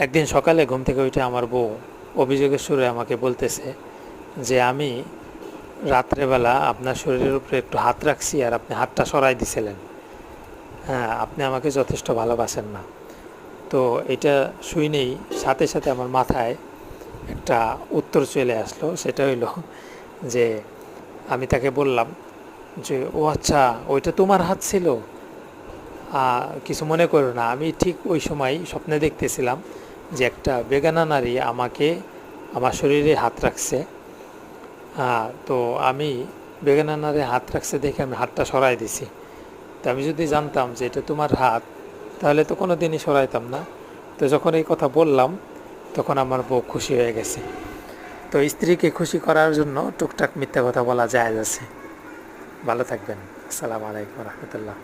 একদিন সকালে ঘুম থেকে উঠে আমার বউ অভিযোগের সুরে আমাকে বলতেছে যে আমি রাত্রেবেলা আপনার শরীরের উপরে একটু হাত রাখছি আর আপনি হাতটা সরাই দিছিলেন। হ্যাঁ, আপনি আমাকে যথেষ্ট ভালোবাসেন না। তো এটা শুনেই সাথে সাথে আমার মাথায় একটা উত্তর চলে আসলো, সেটা হইলো যে আমি তাকে বললাম যে ও আচ্ছা, ওইটা তোমার হাত ছিল। কিছু মনে করো না, আমি ঠিক ওই সময় স্বপ্নে দেখতেছিলাম যে একটা বেগানা নারী আমাকে আমার শরীরে হাত রাখছে। তো আমি বেগানা নারী হাত রাখছে দেখে আমি হাতটা সরাই দিছি। তো আমি যদি জানতাম যে এটা তোমার হাত, তাহলে তো কোনো দিনই সরাইতাম না। তো যখন এই কথা বললাম, তখন আমার বউ খুশি হয়ে গেছে। তো স্ত্রীকে খুশি করার জন্য টুকটাক মিথ্যা কথা বলা জায়েজ আছে। ভালো থাকবেন। আসসালামু আলাইকুম রহমতুল্লাহ।